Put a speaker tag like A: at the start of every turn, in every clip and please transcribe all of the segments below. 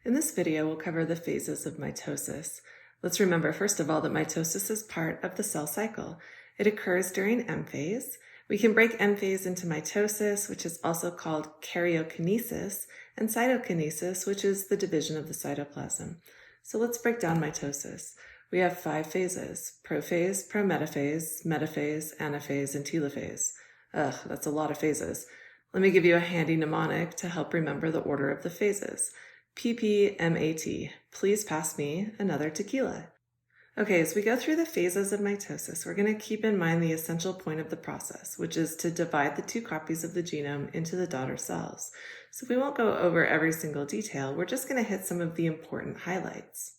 A: In this video, we'll cover the phases of mitosis. Let's remember, first of all, that mitosis is part of the cell cycle. It occurs during M phase. We can break M phase into mitosis, which is also called karyokinesis, and cytokinesis, which is the division of the cytoplasm. So let's break down mitosis. We have 5 phases: prophase, prometaphase, metaphase, anaphase, and telophase. That's a lot of phases. Let me give you a handy mnemonic to help remember the order of the phases. PPMAT, please pass me another tequila. Okay, as we go through the phases of mitosis, we're going to keep in mind the essential point of the process, which is to divide the 2 copies of the genome into the daughter cells. So we won't go over every single detail, we're just going to hit some of the important highlights.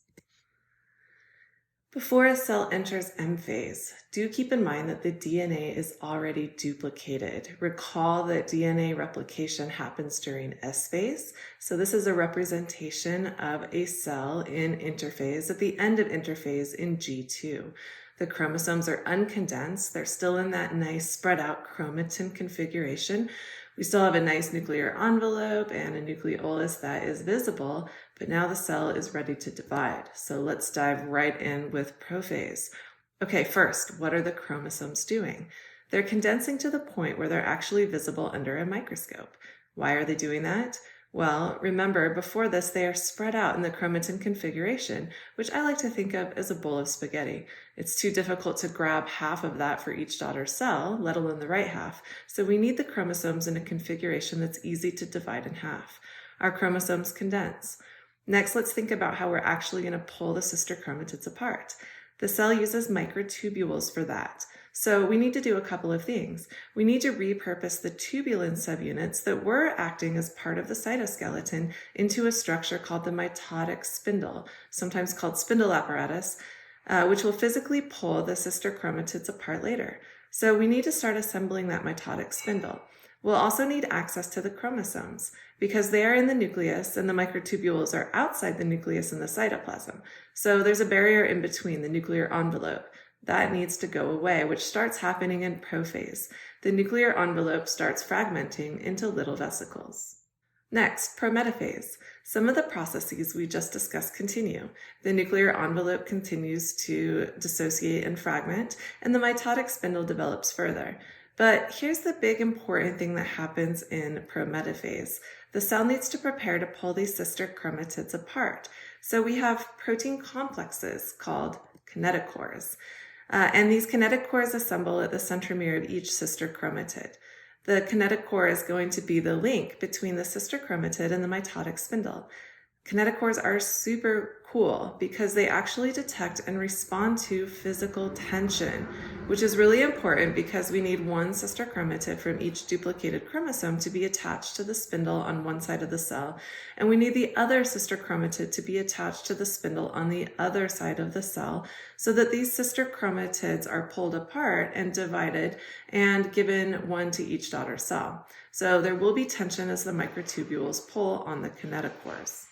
A: Before a cell enters M phase, do keep in mind that the DNA is already duplicated. Recall that DNA replication happens during S phase. So this is a representation of a cell in interphase at the end of interphase in G2. The chromosomes are uncondensed. They're still in that nice spread out chromatin configuration. We still have a nice nuclear envelope and a nucleolus that is visible, but now the cell is ready to divide. So let's dive right in with prophase. Okay, first, what are the chromosomes doing? They're condensing to the point where they're actually visible under a microscope. Why are they doing that? Well, remember, before this, they are spread out in the chromatin configuration, which I like to think of as a bowl of spaghetti. It's too difficult to grab half of that for each daughter cell, let alone the right half, so we need the chromosomes in a configuration that's easy to divide in half. Our chromosomes condense. Next, let's think about how we're actually going to pull the sister chromatids apart. The cell uses microtubules for that. So we need to do a couple of things. We need to repurpose the tubulin subunits that were acting as part of the cytoskeleton into a structure called the mitotic spindle, sometimes called spindle apparatus, which will physically pull the sister chromatids apart later. So we need to start assembling that mitotic spindle. We'll also need access to the chromosomes because they are in the nucleus and the microtubules are outside the nucleus in the cytoplasm. So there's a barrier in between, the nuclear envelope. That needs to go away, which starts happening in prophase. The nuclear envelope starts fragmenting into little vesicles. Next, prometaphase. Some of the processes we just discussed continue. The nuclear envelope continues to dissociate and fragment, and the mitotic spindle develops further. But here's the big important thing that happens in prometaphase. The cell needs to prepare to pull these sister chromatids apart. So we have protein complexes called kinetochores. And these kinetochores assemble at the centromere of each sister chromatid. The kinetochore is going to be the link between the sister chromatid and the mitotic spindle. Kinetochores are super cool because they actually detect and respond to physical tension, which is really important because we need one sister chromatid from each duplicated chromosome to be attached to the spindle on one side of the cell, and we need the other sister chromatid to be attached to the spindle on the other side of the cell so that these sister chromatids are pulled apart and divided and given one to each daughter cell. So there will be tension as the microtubules pull on the kinetochores.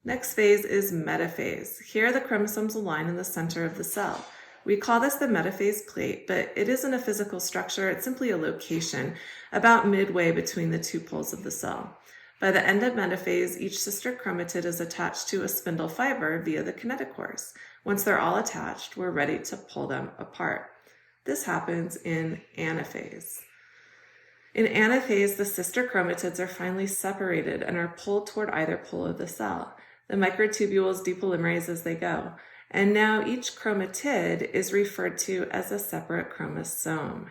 A: Next phase is metaphase. Here the chromosomes align in the center of the cell. We call this the metaphase plate, but it isn't a physical structure, it's simply a location about midway between the 2 poles of the cell. By the end of metaphase, each sister chromatid is attached to a spindle fiber via the kinetochores. Once they're all attached, we're ready to pull them apart. This happens in anaphase. In anaphase, the sister chromatids are finally separated and are pulled toward either pole of the cell. The microtubules depolymerase as they go, and now each chromatid is referred to as a separate chromosome.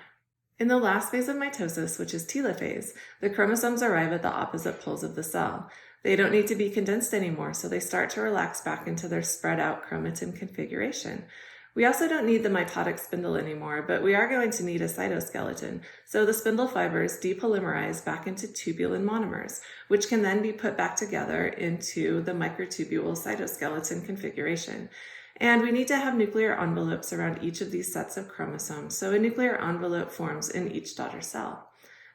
A: In the last phase of mitosis, which is telophase, the chromosomes arrive at the opposite poles of the cell. They don't need to be condensed anymore, so they start to relax back into their spread out chromatin configuration. We also don't need the mitotic spindle anymore, but we are going to need a cytoskeleton, so the spindle fibers depolymerize back into tubulin monomers, which can then be put back together into the microtubule cytoskeleton configuration. And we need to have nuclear envelopes around each of these sets of chromosomes, so a nuclear envelope forms in each daughter cell.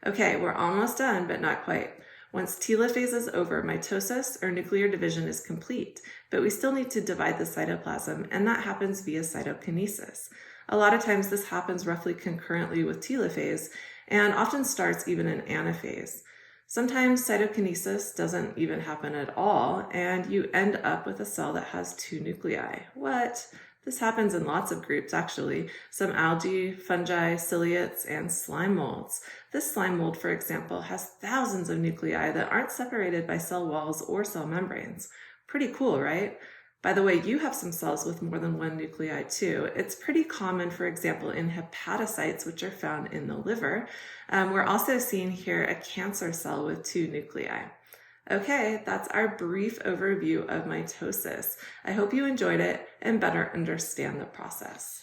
A: Okay, we're almost done, but not quite. Once telophase is over, mitosis, or nuclear division, is complete, but we still need to divide the cytoplasm, and that happens via cytokinesis. A lot of times this happens roughly concurrently with telophase, and often starts even in anaphase. Sometimes cytokinesis doesn't even happen at all, and you end up with a cell that has two nuclei. What? This happens in lots of groups, actually. Some algae, fungi, ciliates, and slime molds. This slime mold, for example, has thousands of nuclei that aren't separated by cell walls or cell membranes. Pretty cool, right? By the way, you have some cells with more than one nuclei too. It's pretty common, for example, in hepatocytes, which are found in the liver. We're also seeing here a cancer cell with two nuclei. Okay, that's our brief overview of mitosis. I hope you enjoyed it and better understand the process.